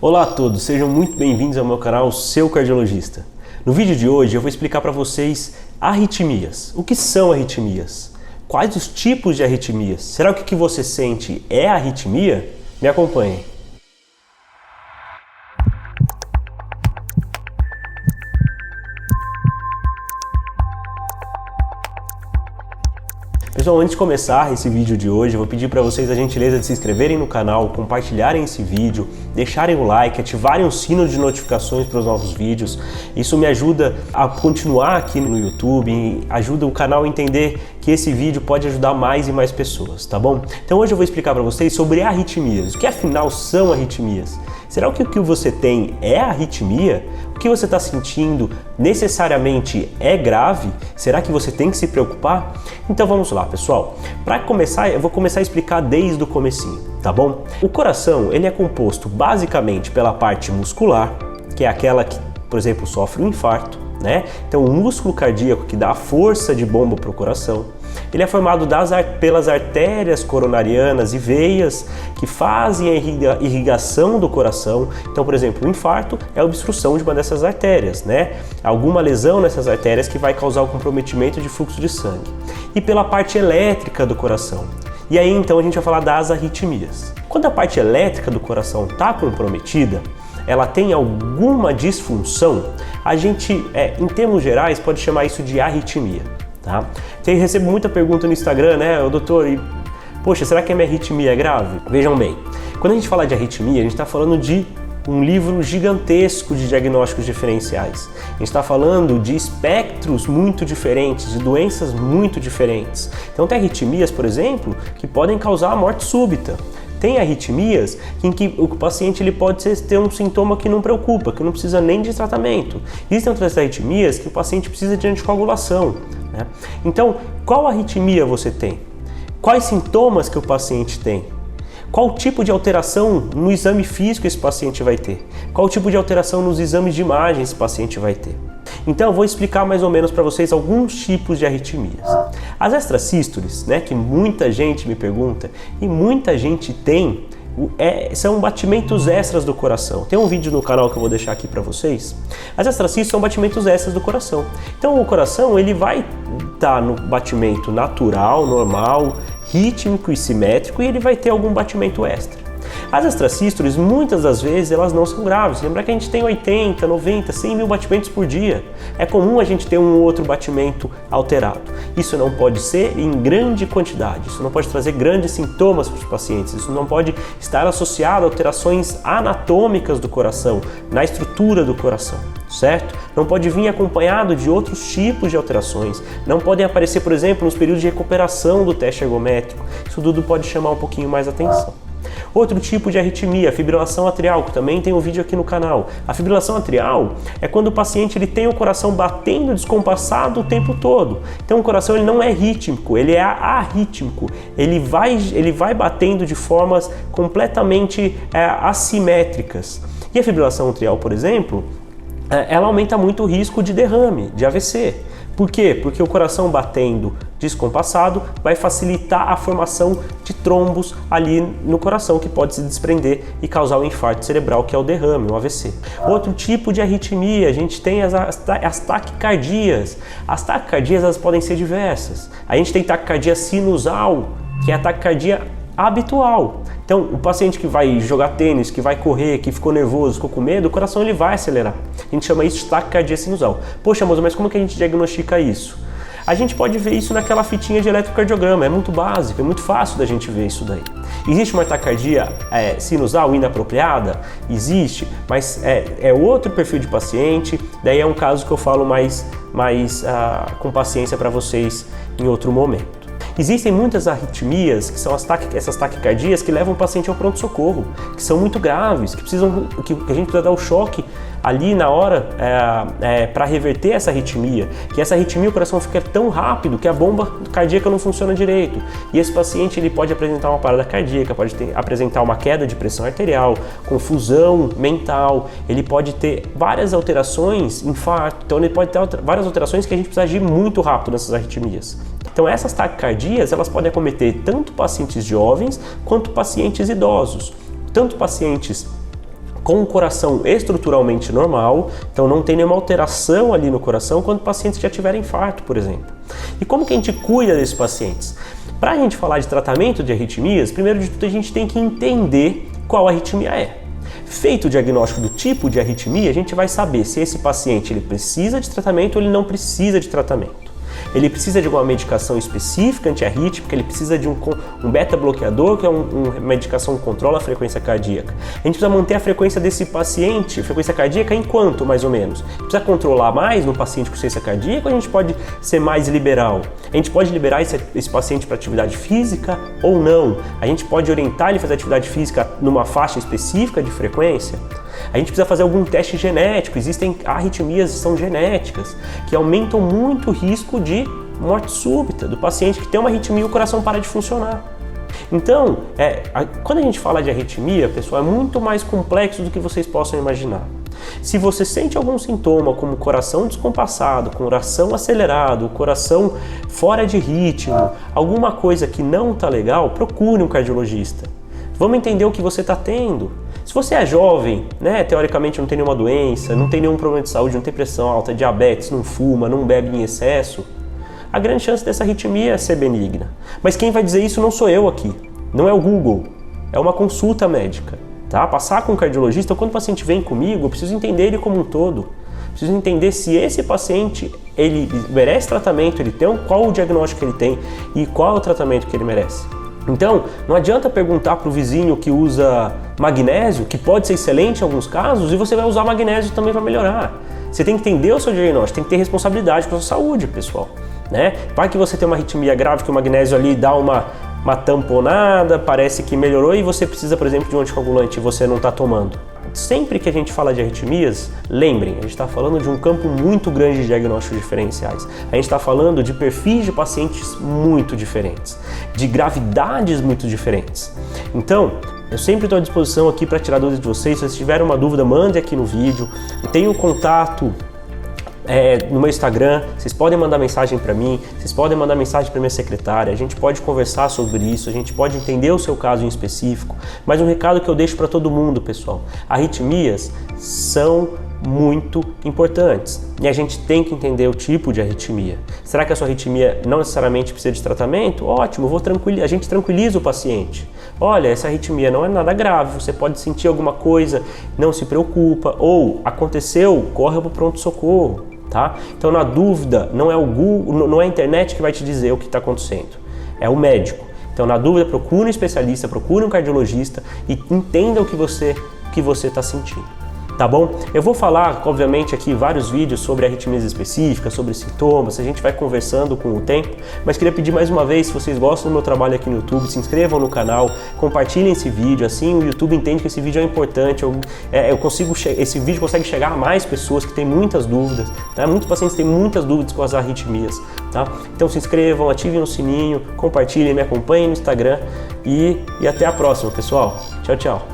Olá a todos, sejam muito bem-vindos ao meu canal Seu Cardiologista. No vídeo de hoje eu vou explicar para vocês arritmias. O que são arritmias? Quais os tipos de arritmias? Será que o que você sente é arritmia? Me acompanhe. Pessoal, antes de começar esse vídeo de hoje, eu vou pedir para vocês a gentileza de se inscreverem no canal, compartilharem esse vídeo, deixarem o like, ativarem o sino de notificações para os novos vídeos. Isso me ajuda a continuar aqui no YouTube, ajuda o canal a entender que esse vídeo pode ajudar mais e mais pessoas, tá bom? Então hoje eu vou explicar para vocês sobre arritmias. O que afinal são arritmias? Será que o que você tem é arritmia? O que você está sentindo necessariamente é grave? Será que você tem que se preocupar? Então vamos lá, pessoal. Para começar, eu vou começar a explicar desde o comecinho, tá bom? O coração, ele é composto basicamente pela parte muscular, que é aquela que, por exemplo, sofre um infarto, né? Então o músculo cardíaco que dá a força de bomba para o coração. Ele é formado pelas artérias coronarianas e veias que fazem a irrigação do coração. Então, por exemplo, o infarto é a obstrução de uma dessas artérias, né? Alguma lesão nessas artérias que vai causar o comprometimento de fluxo de sangue. E pela parte elétrica do coração. E aí então a gente vai falar das arritmias. Quando a parte elétrica do coração está comprometida, ela tem alguma disfunção, a gente, em termos gerais, pode chamar isso de arritmia. Tá? Eu recebo muita pergunta no Instagram, né, doutor, poxa, será que a minha arritmia é grave? Vejam bem, quando a gente fala de arritmia, a gente está falando de um livro gigantesco de diagnósticos diferenciais. A gente está falando de espectros muito diferentes, de doenças muito diferentes. Então tem arritmias, por exemplo, que podem causar a morte súbita. Tem arritmias em que o paciente ele pode ter um sintoma que não preocupa, que não precisa nem de tratamento. Existem outras arritmias que o paciente precisa de anticoagulação, né? Então, qual arritmia você tem? Quais sintomas que o paciente tem? Qual tipo de alteração no exame físico esse paciente vai ter? Qual tipo de alteração nos exames de imagem esse paciente vai ter? Então eu vou explicar mais ou menos para vocês alguns tipos de arritmias. As extrasístoles, né, que muita gente me pergunta e muita gente tem, são batimentos extras do coração. Tem um vídeo no canal que eu vou deixar aqui para vocês. As extrasístoles são batimentos extras do coração. Então o coração ele vai estar no batimento natural, normal, rítmico e simétrico, e ele vai ter algum batimento extra. As extrasístoles, muitas das vezes, elas não são graves. Lembra que a gente tem 80, 90, 100 mil batimentos por dia. É comum a gente ter um ou outro batimento alterado. Isso não pode ser em grande quantidade, isso não pode trazer grandes sintomas para os pacientes, isso não pode estar associado a alterações anatômicas do coração, na estrutura do coração, certo? Não pode vir acompanhado de outros tipos de alterações, não podem aparecer, por exemplo, nos períodos de recuperação do teste ergométrico. Isso tudo pode chamar um pouquinho mais atenção. Outro tipo de arritmia, a fibrilação atrial, que também tem um vídeo aqui no canal. A fibrilação atrial é quando o paciente ele tem o coração batendo descompassado o tempo todo. Então o coração ele não é rítmico, ele é arrítmico. Ele vai batendo de formas completamente assimétricas. E a fibrilação atrial, por exemplo, ela aumenta muito o risco de derrame, de AVC. Por quê? Porque o coração batendo descompassado vai facilitar a formação de trombos ali no coração, que pode se desprender e causar o infarto cerebral, que é o derrame, o AVC. Outro tipo de arritmia, a gente tem as taquicardias. As taquicardias elas podem ser diversas. A gente tem taquicardia sinusal, que é a taquicardia habitual. Então, o paciente que vai jogar tênis, que vai correr, que ficou nervoso, ficou com medo, o coração ele vai acelerar. A gente chama isso de taquicardia sinusal. Poxa, moço, mas como que a gente diagnostica isso? A gente pode ver isso naquela fitinha de eletrocardiograma, é muito básico, é muito fácil da gente ver isso daí. Existe uma taquicardia sinusal inapropriada? Existe, mas é outro perfil de paciente, daí é um caso que eu falo mais com paciência para vocês em outro momento. Existem muitas arritmias, que são essas taquicardias que levam o paciente ao pronto-socorro, que são muito graves, que a gente precisa dar o choque ali na hora para reverter essa arritmia. Que essa arritmia o coração fica tão rápido que a bomba cardíaca não funciona direito. E esse paciente ele pode apresentar uma parada cardíaca, pode apresentar uma queda de pressão arterial, confusão mental, ele pode ter várias alterações, infarto, então ele pode ter várias alterações que a gente precisa agir muito rápido nessas arritmias. Então essas taquicardias, elas podem acometer tanto pacientes jovens quanto pacientes idosos. Tanto pacientes com o coração estruturalmente normal, então não tem nenhuma alteração ali no coração quando pacientes já tiveram infarto, por exemplo. E como que a gente cuida desses pacientes? Para a gente falar de tratamento de arritmias, primeiro de tudo a gente tem que entender qual arritmia é. Feito o diagnóstico do tipo de arritmia, a gente vai saber se esse paciente ele precisa de tratamento ou ele não precisa de tratamento. Ele precisa de alguma medicação específica antiarrítmica, ele precisa de um beta-bloqueador, que é uma medicação que controla a frequência cardíaca. A gente precisa manter a frequência desse paciente, a frequência cardíaca em quanto, mais ou menos? Precisa controlar mais no paciente com insuficiência cardíaca ou a gente pode ser mais liberal? A gente pode liberar esse paciente para atividade física ou não? A gente pode orientar ele a fazer atividade física numa faixa específica de frequência? A gente precisa fazer algum teste genético, existem arritmias que são genéticas, que aumentam muito o risco de morte súbita do paciente que tem uma arritmia e o coração para de funcionar. Então, quando a gente fala de arritmia, pessoal, é muito mais complexo do que vocês possam imaginar. Se você sente algum sintoma como coração descompassado, coração acelerado, coração fora de ritmo, alguma coisa que não está legal, procure um cardiologista. Vamos entender o que você está tendo. Se você é jovem, né, teoricamente não tem nenhuma doença, não tem nenhum problema de saúde, não tem pressão alta, diabetes, não fuma, não bebe em excesso, a grande chance dessa arritmia é ser benigna. Mas quem vai dizer isso não sou eu aqui, não é o Google, é uma consulta médica. Tá? Passar com um cardiologista, quando o paciente vem comigo, eu preciso entender ele como um todo. Preciso entender se esse paciente ele merece tratamento, qual o diagnóstico que ele tem e qual é o tratamento que ele merece. Então, não adianta perguntar para o vizinho que usa magnésio, que pode ser excelente em alguns casos, e você vai usar magnésio também para melhorar. Você tem que entender o seu diagnóstico, tem que ter responsabilidade com a sua saúde, pessoal. Né? Vai que você tem uma arritmia grave, que o magnésio ali dá uma tamponada, parece que melhorou e você precisa, por exemplo, de um anticoagulante e você não está tomando. Sempre que a gente fala de arritmias, lembrem, a gente está falando de um campo muito grande de diagnósticos diferenciais. A gente está falando de perfis de pacientes muito diferentes, de gravidades muito diferentes. Então, eu sempre estou à disposição aqui para tirar dúvidas de vocês. Se vocês tiverem uma dúvida, mande aqui no vídeo. Eu tenho contato no meu Instagram, vocês podem mandar mensagem para mim, vocês podem mandar mensagem para minha secretária, a gente pode conversar sobre isso, a gente pode entender o seu caso em específico, mas um recado que eu deixo para todo mundo, pessoal, arritmias são muito importantes e a gente tem que entender o tipo de arritmia. Será que a sua arritmia não necessariamente precisa de tratamento? Ótimo, a gente tranquiliza o paciente. Olha, essa arritmia não é nada grave, você pode sentir alguma coisa, não se preocupa, ou aconteceu, corre para o pronto-socorro. Tá? Então, na dúvida, não é o Google, não é a internet que vai te dizer o que está acontecendo, é o médico. Então, na dúvida, procure um especialista, procure um cardiologista e entenda o que você está sentindo. Tá bom? Eu vou falar, obviamente, aqui vários vídeos sobre arritmias específicas, sobre sintomas, a gente vai conversando com o tempo, mas queria pedir mais uma vez, se vocês gostam do meu trabalho aqui no YouTube, se inscrevam no canal, compartilhem esse vídeo, assim o YouTube entende que esse vídeo é importante, esse vídeo consegue chegar a mais pessoas que têm muitas dúvidas, tá? Muitos pacientes têm muitas dúvidas com as arritmias, tá? Então se inscrevam, ativem o sininho, compartilhem, me acompanhem no Instagram e até a próxima, pessoal. Tchau, tchau.